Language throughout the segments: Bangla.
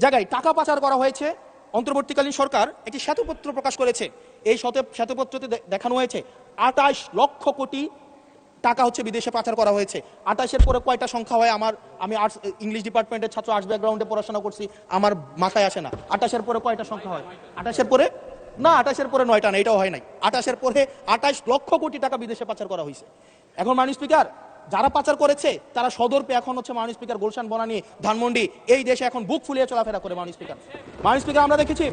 জায়গায় টাকা পাচার করা হয়েছে। অন্তর্বর্তীকালীন সরকার একটি শ্বেতপত্র প্রকাশ করেছে। এই শ্বেতপত্রতে দেখানো হয়েছে 28 লক্ষ কোটি টাকা হচ্ছে বিদেশে পাচার করা হয়েছে। 28-এর পরে কয়টা সংখ্যা হয় আমি আর্টস ইংলিশ ডিপার্টমেন্টের ছাত্র, আর্টস ব্যাকগ্রাউন্ডে পড়াশোনা করছি, আমার মাথায় আসে না। 28-এর পরে কয়টা সংখ্যা হয়? 28-এর পরে না, 28-এর পরে 9টা না, এটাও হয় নাই। 28-এর পরে 28 লক্ষ কোটি টাকা বিদেশে পাচার করা হয়েছে। এখন মাননীয় স্পিকার, যারা পাচার করেছে তারা সদর্পে এখন হচ্ছে মাননীয় স্পিকার গুলশান বনানী, ধানমন্ডি এই দেশে এখন বুক ফুলিয়ে চলাফেরা করে। মাননীয় স্পিকার, আমরা দেখেছি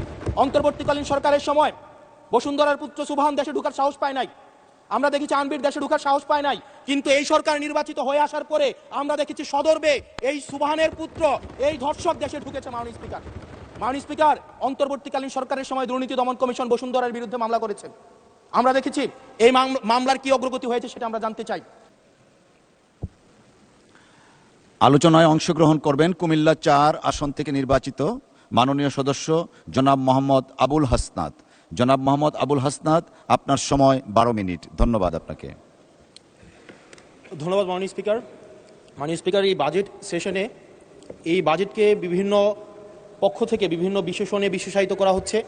অন্তর্বর্তীকালীন সরকারের সময় বসুন্ধরার পুত্র সুবহান দেশে ঢুকার সাহস পায় নাই। আমরা দেখেছি আনবির দেশে ঢুকার সাহস পায় নাই। কিন্তু এই সরকার নির্বাচিত হয়ে আসার পরে আমরা দেখেছি সদর্বে এই সুবহানের পুত্র, এই ধর্ষক দেশে ঢুকেছে। মাননীয় স্পিকার, অন্তর্বর্তীকালীন সরকারের সময় দুর্নীতি দমন কমিশন বসুন্ধরার বিরুদ্ধে মামলা করেছে। আমরা দেখেছি এই মামলার কি অগ্রগতি হয়েছে সেটা আমরা জানতে চাই। আলোচনায় অংশগ্রহণ করবেন কুমিল্লা 4 আসন থেকে নির্বাচিত মাননীয় সদস্য জনাব মোহাম্মদ আবুল হাসনাত। জনাব মোহাম্মদ আবুল হাসনাত, আপনার সময় 12 মিনিট। ধন্যবাদ আপনাকে। ধন্যবাদ মাননীয় স্পিকার, এই বাজেট সেশনে এই বাজেটকে বিভিন্ন পক্ষ থেকে বিভিন্ন বিশেষণে বিশেষায়িত করা হচ্ছে।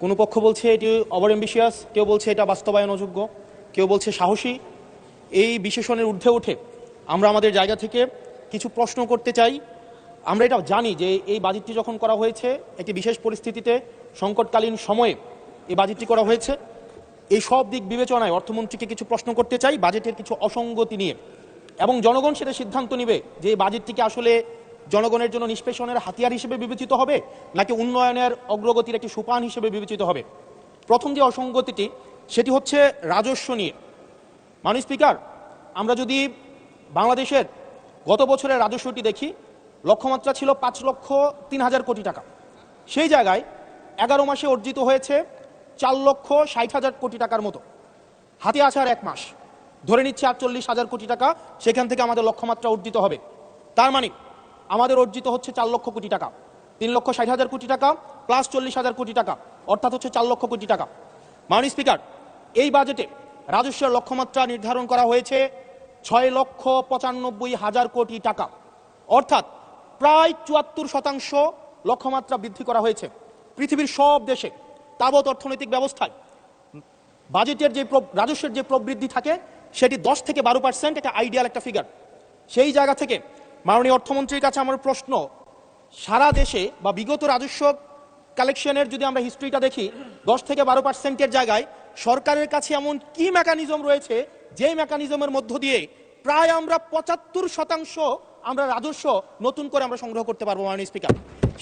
কোনো পক্ষ বলছে এটি ওভার অ্যাম্বিশিয়াস, কেউ বলছে এটা বাস্তবায়ন অযোগ্য, কেউ বলছে সাহসী। এই বিশেষণের ঊর্ধ্বে উঠে আমরা আমাদের জায়গা থেকে কিছু প্রশ্ন করতে চাই। আমরা এটা জানি যে এই বাজেটটি যখন করা হয়েছে একটি বিশেষ পরিস্থিতিতে, সংকটকালীন সময়ে এই বাজেটটি করা হয়েছে। এই সব দিক বিবেচনায় অর্থমন্ত্রীকে কিছু প্রশ্ন করতে চাই বাজেটের কিছু অসঙ্গতি নিয়ে, এবং জনগণ সেটা সিদ্ধান্ত নেবে যে এই বাজেটটিকে আসলে জনগণের জন্য নিষ্পেষণের হাতিয়ার হিসেবে বিবেচিত হবে নাকি উন্নয়নের অগ্রগতির একটি সোপান হিসেবে বিবেচিত হবে। প্রথম যে অসঙ্গতিটি সেটি হচ্ছে রাজস্ব নিয়ে। মাননীয় স্পিকার, আমরা যদি বাংলাদেশের গত বছরের রাজস্বটি দেখি, লক্ষ্যমাত্রা ছিল 5,03,000 কোটি টাকা। সেই জায়গায় 11 মাসে অর্জিত হয়েছে 4,60,000 কোটি টাকার মতো। হাতে আছে আর 1 মাস, ধরে নিচ্ছে 48,000 কোটি টাকা সেখান থেকে আমাদের লক্ষ্যমাত্রা অর্জিত হবে। তার মানে আমাদের অর্জিত হচ্ছে 4 লক্ষ কোটি টাকা। 3,60,000 কোটি টাকা প্লাস 40,000 কোটি টাকা, অর্থাৎ হচ্ছে 4 লক্ষ কোটি টাকা। মাননীয় স্পিকার, এই বাজেটে রাজস্বের লক্ষ্যমাত্রা নির্ধারণ করা হয়েছে 6,95,000 কোটি টাকা, অর্থাৎ প্রায় 74% লক্ষ্যমাত্রা বৃদ্ধি করা হয়েছে। পৃথিবীর সব দেশে তাবৎ অর্থনৈতিক ব্যবস্থায় বাজেটের যে রাজস্বের যে প্রবৃদ্ধি থাকে সেটি 10 থেকে 12%, এটা আইডিয়াল একটা ফিগার। সেই জায়গা থেকে মাননীয় অর্থমন্ত্রীর কাছে আমার প্রশ্ন, সারা দেশে বা বিগত রাজস্ব কালেকশনের যদি আমরা হিস্ট্রিটা দেখি, 10 থেকে 12%-এর জায়গায় সরকারের কাছে এমন কি মেকানিজম রয়েছে যেই মেকানিজমের মধ্য দিয়ে প্রায় আমরা 75% আমরা রাজস্ব নতুন করে আমরা সংগ্রহ করতে পারবো। মাননীয় স্পিকার,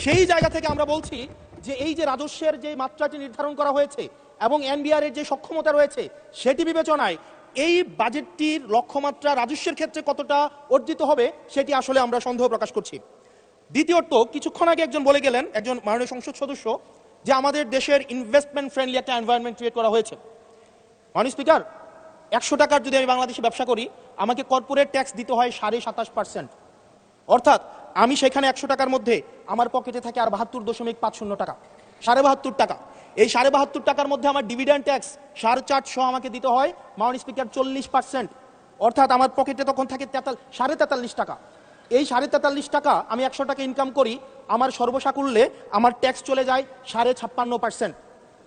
সেই জায়গা থেকে আমরা বলছি যে এই যে রাজস্বের যে মাত্রাটি নির্ধারণ করা হয়েছে এবং এনবিআর এর যে সক্ষমতা রয়েছে সেটি বিবেচনায় এই বাজেটটির লক্ষ্যমাত্রা রাজস্বের ক্ষেত্রে কতটা অর্জিত হবে সেটি আসলে আমরা সন্দেহ প্রকাশ করছি। দ্বিতীয়ত, কিছুক্ষণ আগে একজন বলে গেলেন, একজন মাননীয় সংসদ সদস্য, যে আমাদের দেশের ইনভেস্টমেন্ট ফ্রেন্ডলি একটা এনভায়রনমেন্ট ক্রিয়েট করা হয়েছে। মাননীয় স্পিকার, 100 টাকার যদি আমি বাংলাদেশে ব্যবসা করি আমাকে কর্পোরেট ট্যাক্স দিতে হয় 27.5%, অর্থাৎ আমি সেখানে 100 টাকার মধ্যে আমার পকেটে থাকে আর 72.50 টাকা, 72.5 টাকা। এই 72.5 টাকার মধ্যে আমার ডিভিডেন্ড ট্যাক্স 4.5 আমাকে দিতে হয় মাননীয় স্পিকার 40%, অর্থাৎ আমার পকেটে তখন থাকে 43.5 টাকা। এই 43.5 টাকা আমি 100 টাকা ইনকাম করি, আমার সর্বসাকুল্যে আমার ট্যাক্স চলে যায় 56.5%।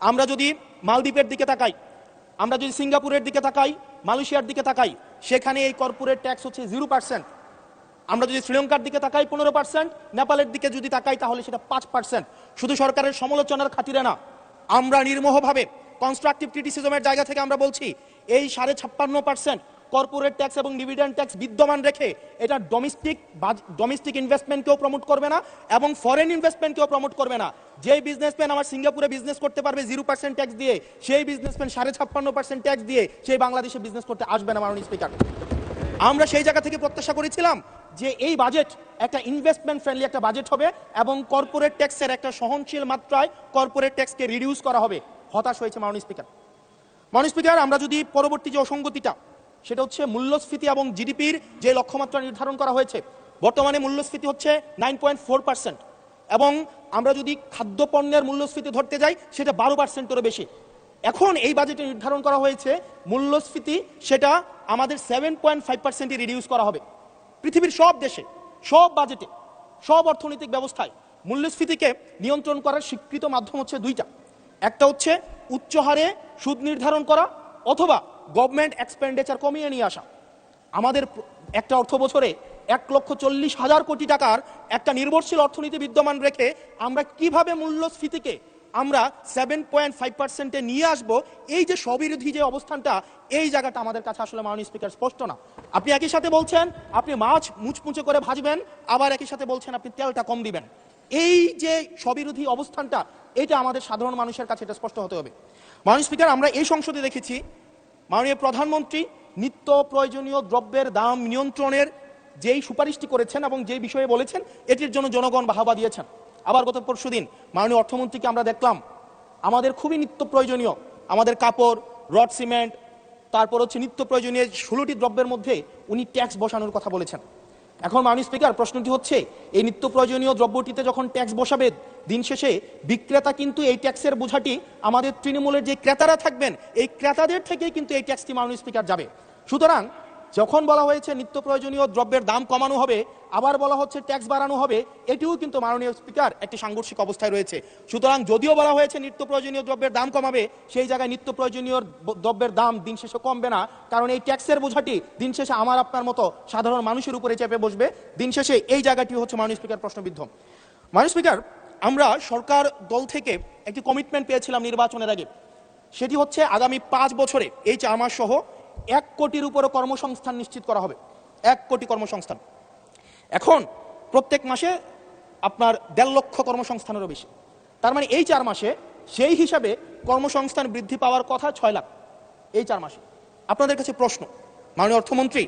আমরা যদি মালদ্বীপের দিকে তাকাই, আমরা যদি সিঙ্গাপুরের দিকে তাকাই, মালয়েশিয়ার দিকে তাকাই, সেখানে এই কর্পোরেট ট্যাক্স হচ্ছে 0%। আমরা যদি শ্রীলঙ্কার দিকে তাকাই 15%, নেপালের দিকে যদি তাকাই তাহলে সেটা 5%। শুধু সরকারের সমালোচনার খাতিরে না, আমরা নির্মোহভাবে কনস্ট্রাকটিভ ক্রিটিসিজমের জায়গা থেকে আমরা বলছি এই 56.5% কর্পোরেট ট্যাক্স এবং ডিভিডেন্ড ট্যাক্স বিদ্যমান রেখে এটা ডোমেস্টিক ইনভেস্টমেন্টকেও প্রমোট করবে না এবং ফরেন ইনভেস্টমেন্টকেও প্রমোট করবে না। যেই বিজনেসম্যান আমার সিঙ্গাপুরে বিজনেস করতে পারবে 0% ট্যাক্স দিয়ে, সেই বিজনেসম্যান 56.5% ট্যাক্স দিয়ে সেই বাংলাদেশে বিজনেস করতে আসবে না। মাননীয় স্পিকার, আমরা সেই জায়গা থেকে প্রত্যাশা করেছিলাম যে এই বাজেট একটা ইনভেস্টমেন্ট ফ্রেন্ডলি একটা বাজেট হবে এবং কর্পোরেট ট্যাক্সের একটা সহনশীল মাত্রায় কর্পোরেট ট্যাক্সকে রিডিউস করা হবে। হতাশ হয়েছে মাননীয় স্পিকার। আমরা যদি পরবর্তী যে অসঙ্গতিটা সেটা হচ্ছে মূল্যস্ফীতি এবং জিডিপির যে লক্ষ্যমাত্রা নির্ধারণ করা হয়েছে, বর্তমানে মূল্যস্ফীতি হচ্ছে 9.4% এবং আমরা যদি খাদ্যপণ্যের মূল্যস্ফীতি ধরতে যাই সেটা 12%-এরও বেশি। এখন এই বাজেটে নির্ধারণ করা হয়েছে মূল্যস্ফীতি সেটা আমাদের 7.5%-এ রিডিউস করা হবে। পৃথিবীর সব দেশে, সব বাজেটে, সব অর্থনৈতিক ব্যবস্থায় মূল্যস্ফীতিকে নিয়ন্ত্রণ করার স্বীকৃত মাধ্যম হচ্ছে দুইটা। একটা হচ্ছে উচ্চ হারে সুদ নির্ধারণ করা, অথবা গভর্নমেন্ট এক্সপেন্ডিচার কমিয়ে নিয়ে আসা। আমাদের একটা অর্থ বছরে 1,40,000 কোটি টাকার একটা নির্ভরশীল অর্থনীতি বিদ্যমান রেখে আমরা কিভাবে মূল্যস্ফীতিকে আমরা 7.5%-এ নিয়ে আসব, এই যে স্ববিরোধী যে অবস্থানটা, এই জায়গাটা আমাদের কাছে আসলে মাননীয় স্পিকার স্পষ্ট না। আপনি একই সাথে বলছেন আপনি মাছ মুচমুচে করে ভাজবেন, আবার একই সাথে বলছেন আপনি তেলটা কম দিবেন। এই যে স্ববিরোধী অবস্থানটা, এটা আমাদের সাধারণ মানুষের কাছে এটা স্পষ্ট হতে হবে। মাননীয় স্পিকার, আমরা এই সংসদে দেখেছি মাননীয় প্রধানমন্ত্রী নিত্য প্রয়োজনীয় দ্রব্যের দাম নিয়ন্ত্রণের যেই সুপারিশটি করেছেন এবং যেই বিষয়ে বলেছেন, এটির জন্য জনগণ বাহবা দিয়েছেন। আবার গত পরশুদিন মাননীয় অর্থমন্ত্রীকে আমরা দেখলাম আমাদের খুবই নিত্য প্রয়োজনীয় আমাদের কাপড়, রড সিমেন্ট, তারপর হচ্ছে নিত্য প্রয়োজনীয় 16টি দ্রব্যের মধ্যে উনি ট্যাক্স বসানোর কথা বলেছেন। এখন মাননীয় স্পিকার, প্রশ্নটি হচ্ছে এই নিত্য প্রয়োজনীয় দ্রব্যটিতে যখন ট্যাক্স বসাবে, দিন শেষে বিক্রেতা কিন্তু এই ট্যাক্সের বোঝাটি আমাদের তৃণমূলের যে ক্রেতারা থাকবেন, এই ক্রেতাদের থেকেই কিন্তু এই ট্যাক্সটি মাননীয় স্পিকার যাবে। সুতরাং যখন বলা হয়েছে নিত্য প্রয়োজনীয় দ্রব্যের দাম কমানো হবে, আবার বলা হচ্ছে ট্যাক্স বাড়ানো হবে, এটিও কিন্তু মাননীয় স্পিকার একটি সাংঘর্ষিক অবস্থায় রয়েছে। সুতরাং যদিও বলা হয়েছে নিত্য প্রয়োজনীয় দ্রব্যের দাম কমাবে, সেই জায়গায় নিত্য প্রয়োজনীয় দ্রব্যের দাম দিন শেষে কমবে না, কারণ এই ট্যাক্সের বোঝাটি দিন শেষে আমার আপনার মতো সাধারণ মানুষের উপরে চেপে বসবে। দিন শেষে এই জায়গাটি হচ্ছে মাননীয় স্পিকার প্রশ্নবিদ্ধ। মাননীয় স্পিকার, আমরা সরকার দল থেকে একটি কমিটমেন্ট পেয়েছিলাম নির্বাচনের আগে, সেটি হচ্ছে আগামী 5 বছরে এই 4 মাস সহ 1 কোটির উপরে কর্মসংস্থান নিশ্চিত করা হবে। 1 কোটি কর্মসংস্থান। এখন প্রত্যেক মাসে আপনার 1.5 লক্ষ কর্মসংস্থানেরও বেশি। তার মানে এই 4 মাসে সেই হিসাবে কর্মসংস্থান বৃদ্ধি পাওয়ার কথা 6 লাখ এই 4 মাসে। আপনাদের কাছে প্রশ্ন, মাননীয় অর্থমন্ত্রী,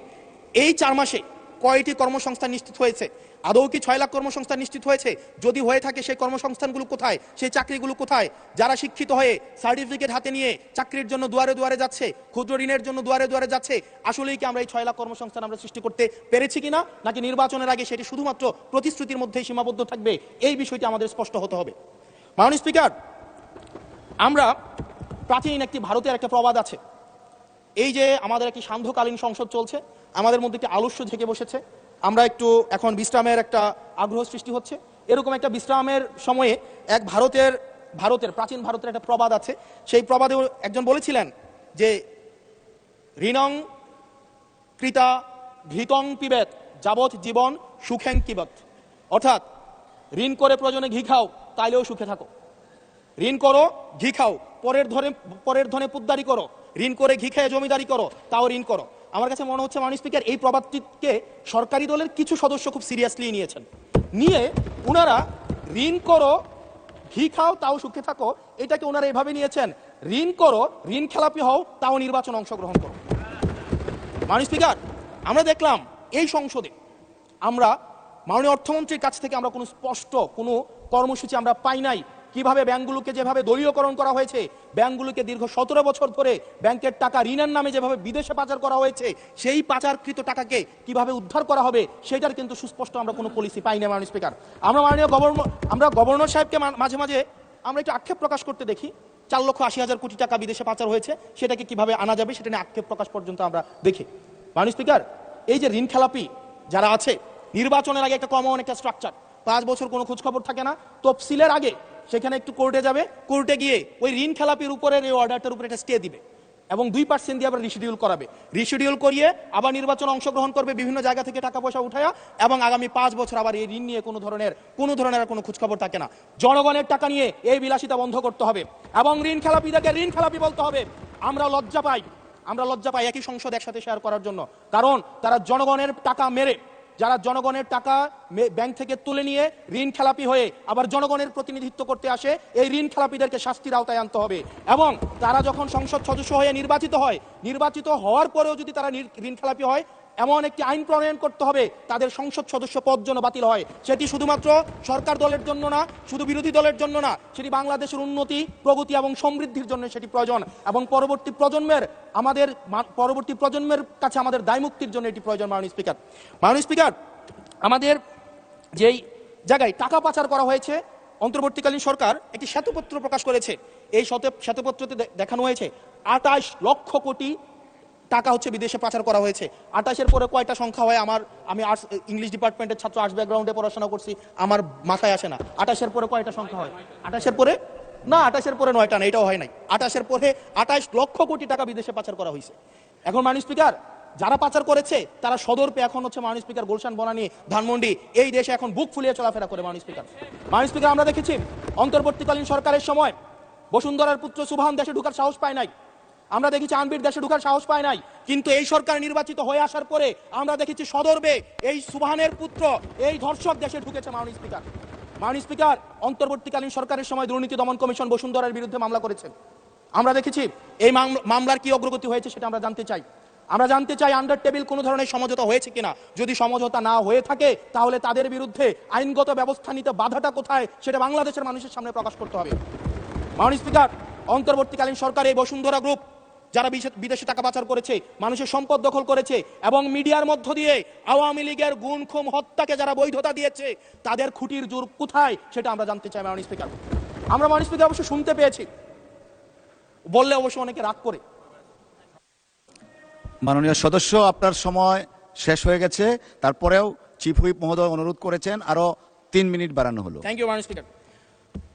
এই 4 মাসে কয়টি কর্মসংস্থান নিশ্চিত হয়েছে? আদৌ কি 6 লাখ কর্মসংস্থান নিশ্চিত হয়েছে? যদি হয়ে থাকে সেই কর্মসংস্থানগুলো কোথায়? সেই চাকরিগুলো কোথায়? যারা শিক্ষিত হয়ে সার্টিফিকেট হাতে নিয়ে চাকরির জন্য দুয়ারে দুয়ারে যাচ্ছে, ক্ষুদ্র ঋণের জন্য দুয়ারে দুয়ারে যাচ্ছে, আসলেই কি আমরা এই 6 লাখ কর্মসংস্থান আমরা সৃষ্টি করতে পেরেছি কিনা, নাকি নির্বাচনের আগে সেটি শুধুমাত্র প্রতিশ্রুতির মধ্যেই সীমাবদ্ধ থাকবে? এই বিষয়টি আমাদের স্পষ্ট হতে হবে। মাননীয় স্পিকার, আমরা প্রাচীন একটি ভারতের একটা প্রবাদ আছে, এই যে আমাদের একটি সান্ধ্যকালীন সংসদ চলছে, আমাদের মধ্যে একটি আলস্য থেকে বসেছে, আমরা একটু এখন বিশ্রামের একটা আগ্রহ সৃষ্টি হচ্ছে, এরকম একটা বিশ্রামের সময়ে এক ভারতের প্রাচীন ভারতের একটা প্রবাদ আছে। সেই প্রবাদে একজন বলেছিলেন যে ঋণং কৃতা ঘৃতং পিবেত যাবৎ জীবন সুখেং কিবত, অর্থাৎ ঋণ করে প্রয়োজনে ঘি খাও, তাইলেও সুখে থাকো। ঋণ করো, ঘি খাও, পরের ধনে পুদ্দারি করো, ঋণ করে ঘি খেয়ে জমিদারি করো, তাও ঋণ করো। আমার কাছে মনে হচ্ছে মাননীয় স্পিকার, এই প্রবাদটিকে সরকারি দলের কিছু সদস্য খুব সিরিয়াসলি নিয়েছেন, নিয়ে ওনারা ঋণ করো, ঘি খাও, তাও সুখে থাকো, এটাকে ওনারা এভাবে নিয়েছেন, ঋণ করো, ঋণ খেলাপি হও, তাও নির্বাচনে অংশগ্রহণ করো। মাননীয় স্পিকার, আমরা দেখলাম এই সংসদে আমরা মাননীয় অর্থমন্ত্রীর কাছ থেকে আমরা কোনো স্পষ্ট কোনো কর্মসূচি আমরা পাই নাই। কিভাবে ব্যাংকগুলোকে যেভাবে দলীয়করণ করা হয়েছে, ব্যাংকগুলোকে দীর্ঘ 17 বছর ধরে ব্যাংকের টাকা ঋণের নামে যেভাবে বিদেশে পাচার করা হয়েছে, সেই পাচারকৃত টাকাকে কিভাবে উদ্ধার করা হবে, সেটার কিন্তু সুস্পষ্ট আমরা কোনো পলিসি পাই না। মাননীয় স্পিকার, আমরা গভর্নর সাহেবকে মাঝে মাঝে আমরা একটু আক্ষেপ প্রকাশ করতে দেখি, 4,80,000 কোটি টাকা বিদেশে পাচার হয়েছে, সেটাকে কিভাবে আনা যাবে সেটা নিয়ে আক্ষেপ প্রকাশ পর্যন্ত আমরা দেখি। মাননীয় স্পিকার, এই যে ঋণ খেলাপি যারা আছে, নির্বাচনের আগে একটা কমন একটা স্ট্রাকচার, 5 বছর কোনো খোঁজখবর থাকে না, তফসিলের আগে সেখানে একটু কোর্টে যাবে, কোর্টে গিয়ে ওই ঋণ খেলাপির উপরে এই অর্ডারটার উপরে একটা স্টে দিবে এবং 2% দিয়ে আবার রিশিডিউল করাবে, রিশিডিউল করিয়ে আবার নির্বাচন অংশগ্রহণ করবে বিভিন্ন জায়গা থেকে টাকা পয়সা উঠায়া, এবং আগামী 5 বছর আবার এই ঋণ নিয়ে কোনো ধরনের কোনো খোঁজখবর থাকে না। জনগণের টাকা নিয়ে এই বিলাসিতা বন্ধ করতে হবে এবং ঋণ খেলাপিদেরকে ঋণ খেলাপি বলতে হবে। আমরা লজ্জা পাই একই সংসদ একসাথে শেয়ার করার জন্য, কারণ তারা জনগণের টাকা মেরে, যারা জনগণের টাকা ব্যাংক থেকে তুলে নিয়ে ঋণ খেলাপি হয়ে আবার জনগণের প্রতিনিধিত্ব করতে আসে, এই ঋণ খেলাপিদেরকে শাস্তির আওতায় আনতে হবে। এবং তারা যখন সংসদ সদস্য হয়ে নির্বাচিত হওয়ার পরেও যদি তারা ঋণ খেলাপি হয়, এমন একটি আইন প্রণয়ন করতে হবে তাদের সংসদ সদস্য পদ যেন বাতিল হয়। সেটি শুধুমাত্র সরকার দলের জন্য না, শুধু বিরোধী দলের জন্য না, সেটি বাংলাদেশের উন্নতি, প্রগতি এবং সমৃদ্ধির জন্য সেটি প্রয়োজন, এবং পরবর্তী প্রজন্মের কাছে আমাদের দায়মুক্তির জন্য এটি প্রয়োজন। মাননীয় স্পিকার, আমাদের যেই জায়গায় টাকা পাচার করা হয়েছে, অন্তর্বর্তীকালীন সরকার একটি শ্বেতপত্র প্রকাশ করেছে। এই শ্বেতপত্রতে দেখানো হয়েছে 28 লক্ষ কোটি টাকা হচ্ছে বিদেশে পাচার করা হয়েছে। 28-এর পরে কয়টা সংখ্যা হয় আমি আর্টস ইংলিশ ডিপার্টমেন্টের ছাত্র, আর্টস ব্যাকগ্রাউন্ডে পড়াশোনা করছি, আমার মাথায় আসে না। 28-এর পরে কয়টা সংখ্যা হয়? 28-এর পরে না, 28-এর পরে 9টা না, এটাও হয় নাই। 28-এর পরে 28 লক্ষ কোটি টাকা বিদেশে পাচার করা হয়েছে। এখন মাননীয় স্পিকার, যারা পাচার করেছে তারা সদর্পে এখন হচ্ছে মাননীয় স্পিকার গুলশান বনানী, ধানমন্ডি এই দেশে এখন বুক ফুলিয়ে চলাফেরা করে মাননীয় স্পিকার। মাননীয় স্পিকার, আমরা দেখেছি অন্তর্বর্তীকালীন সরকারের সময় বসুন্ধরার পুত্র সুবহান দেশে ঢুকার সাহস পায় নাই, আমরা দেখেছি আনবির দেশে ঢুকার সাহস পায় নাই, কিন্তু এই সরকার নির্বাচিত হয়ে আসার পরে আমরা দেখেছি সদর্পে এই সুবহানের পুত্র এই ধর্ষক দেশে ঢুকেছে মাননীয় স্পিকার। মাননীয় স্পিকার, অন্তর্বর্তীকালীন সরকারের সময় দুর্নীতি দমন কমিশন বসুন্ধরার বিরুদ্ধে মামলা করেছেন। আমরা দেখেছি এই মামলার কি অগ্রগতি হয়েছে সেটা আমরা জানতে চাই। আমরা জানতে চাই আন্ডার টেবিল কোনো ধরনের সমঝোতা হয়েছে কিনা। যদি সমঝোতা না হয়ে থাকে তাহলে তাদের বিরুদ্ধে আইনগত ব্যবস্থা নিতে বাধাটা কোথায় সেটা বাংলাদেশের মানুষের সামনে প্রকাশ করতে হবে। মাননীয় স্পিকার, অন্তর্বর্তীকালীন সরকার এই বসুন্ধরা গ্রুপ যারা বিদেশে টাকা পাচার করেছে, মানুষের সম্পদ দখল করেছে এবং মিডিয়ার মধ্য দিয়ে আওয়ামী লীগের গুম খুম হত্যাকে যারা বৈধতা দিয়েছে তাদের খুঁটির জোর কোথায় সেটা আমরা জানতে চাই মাননীয় স্পিকার। আমরা মাননীয় স্পিকার অবশ্য শুনতে পেয়েছি, বললে অবশ্য অনেকে রাগ করে। মাননীয় সদস্য, আপনার সময় শেষ হয়ে গেছে, তারপরেও চিফ হুইপ মহোদয় অনুরোধ করেছেন আরো 3 মিনিট বাড়ানো হলো। থ্যাংক ইউ মাননীয় স্পিকার।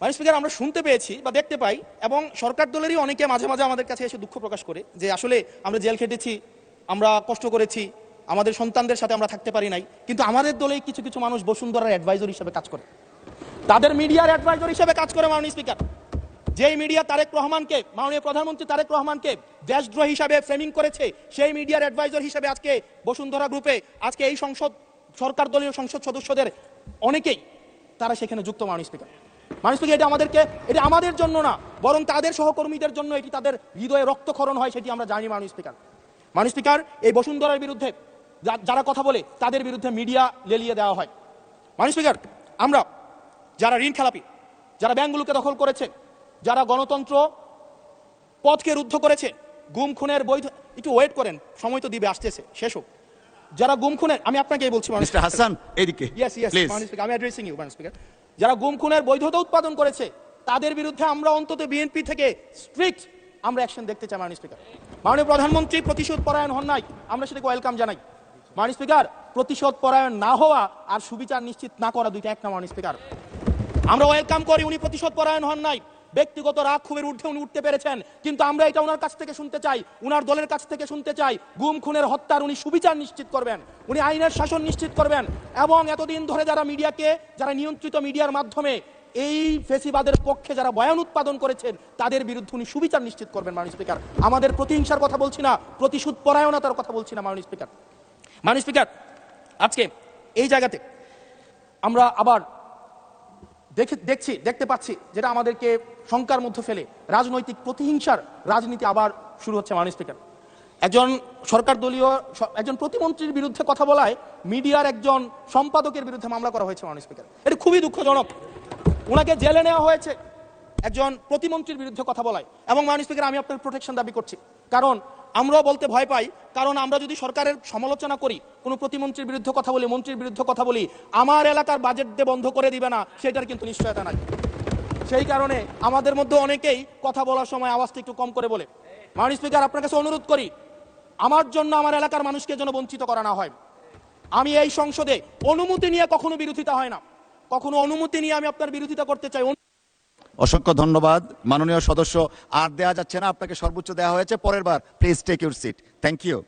মাননীয় স্পিকার, আমরা শুনতে পেয়েছি বা দেখতে পাই এবং সরকার দলেরই অনেকে মাঝে মাঝে আমাদের কাছে এসে দুঃখ প্রকাশ করে যে আসলে আমরা জেল খেটেছি, আমরা কষ্ট করেছি, আমাদের সন্তানদের সাথে আমরা থাকতে পারি নাই, কিন্তু আমাদের দলেই কিছু কিছু মানুষ বসুন্ধরার অ্যাডভাইজর হিসেবে কাজ করে, তাদের মিডিয়ার অ্যাডভাইজর হিসেবে কাজ করে। মাননীয় স্পিকার, যেই মিডিয়া তারেক রহমানকে, মাননীয় প্রধানমন্ত্রী তারেক রহমানকে দেশদ্রোহী হিসাবে ফ্রেমিং করেছে, সেই মিডিয়ার অ্যাডভাইজর হিসেবে আজকে বসুন্ধরা গ্রুপে আজকে এই সরকার দলীয় সংসদ সদস্যদের অনেকেই তারা সেখানে যুক্ত। মাননীয় স্পিকার, মাননীয় স্পিকার, এটা আমাদের জন্য না, বরং তাদের সহকর্মীদের জন্য এটি তাদের হৃদয়ে রক্তক্ষরণ হয়, সেটি আমরা জানি। মাননীয় স্পিকার, মাননীয় স্পিকার, এই বসুন্ধরার বিরুদ্ধে যারা কথা বলে তাদের বিরুদ্ধে মিডিয়া লেলিয়ে দেওয়া হয়। মাননীয় স্পিকার, আমরা যারা ঋণ খেলাপি, যারা ব্যাংকগুলোকে দখল করেছে, যারা গণতন্ত্র পথকে রুদ্ধ করেছে, গুম খুনের বৈধ, একটু ওয়েট করেন, সময় তো দিবে, আসতেছে, শেষ হোক। যারা গুম খুনের, আমি আপনাকেই বলছি মিস্টার হাসান, এদিকে প্লিজ। মাননীয় স্পিকার, আমি অ্যাড্রেসিং ইউ মাননীয় স্পিকার। যারা গুম খুনের বৈধতা উৎপাদন করেছে তাদের বিরুদ্ধে আমরা অন্তত বিএনপি থেকে স্ট্রিক্ট আমরা অ্যাকশন দেখতে চাই। মাননীয় স্পিকার, মাননীয় প্রধানমন্ত্রী প্রতিশোধ পরায়ণ হন নাই, আমরা সেটাকে ওয়েলকাম জানাই। মাননীয় স্পিকার, প্রতিশোধ পরায়ণ না হওয়া আর সুবিচার নিশ্চিত না করা দুইটা এক না। মাননীয় স্পিকার, আমরা ওয়েলকাম করি উনি প্রতিশোধ পরায়ণ হন নাই, ব্যক্তিগত রাগ ক্ষোভের ঊর্ধ্বে উনি উঠতে পেরেছেন, কিন্তু আমরা এটা ওনার কাছ থেকে শুনতে চাই, উনার দলের কাছ থেকে শুনতে চাই গুম খুনের হত্যার উনি সুবিচার নিশ্চিত করবেন, উনি আইনের শাসন নিশ্চিত করবেন এবং এতদিন ধরে যারা নিয়ন্ত্রিত মিডিয়ার মাধ্যমে এই ফেসিবাদের পক্ষে যারা বয়ান উৎপাদন করেছেন তাদের বিরুদ্ধে উনি সুবিচার নিশ্চিত করবেন। মাননীয় স্পিকার, আমাদের প্রতিহিংসার কথা বলছি না, প্রতিশোধ পরায়ণতার কথা বলছি না। মাননীয় স্পিকার, মাননীয় স্পিকার, আজকে এই জায়গাতে আমরা আবার দেখতে পাচ্ছি যেটা আমাদেরকে শঙ্কার মধ্যে ফেলে, রাজনৈতিক প্রতিহিংসার রাজনীতি আবার শুরু হচ্ছে। মাননীয় স্পিকার, একজন সরকার দলীয় একজন প্রতিমন্ত্রীর বিরুদ্ধে কথা বলায় মিডিয়ার একজন সম্পাদকের বিরুদ্ধে মামলা করা হয়েছে। মাননীয় স্পিকার, এটা খুবই দুঃখজনক, ওনাকে জেলে নেওয়া হয়েছে একজন প্রতিমন্ত্রীর বিরুদ্ধে কথা বলায়। এবং মাননীয় স্পিকার, আমি আপনার প্রোটেকশন দাবি করছি, কারণ আমরাও বলতে ভয় পাই, কারণ আমরা যদি সরকারের সমালোচনা করি, কোনো প্রতিমন্ত্রীর বিরুদ্ধে কথা বলি, মন্ত্রীর বিরুদ্ধে কথা বলি, আমার এলাকার বাজেট দিয়ে বন্ধ করে দিবে না সেটার কিন্তু নিশ্চয়তা নাই। সেই কারণে আমাদের মধ্যে অনেকেই কথা বলার সময় আওয়াজটা একটু কম করে বলে। মাননীয় স্পিকার, আপনার কাছে অনুরোধ করি, আমার জন্য আমার এলাকার মানুষকে যেন বঞ্চিত করা না হয়। আমি এই সংসদে অনুমতি নিয়ে কখনো বিরোধিতা হয় না, কখনো অনুমতি নিয়ে আমি আপনার বিরোধিতা করতে চাই। অসংখ্য ধন্যবাদ মাননীয় সদস্য, আর দেয়া যাচ্ছে না, আপনাকে সর্বোচ্চ দেওয়া হয়েছে, পরের বার please take your seat. Thank you.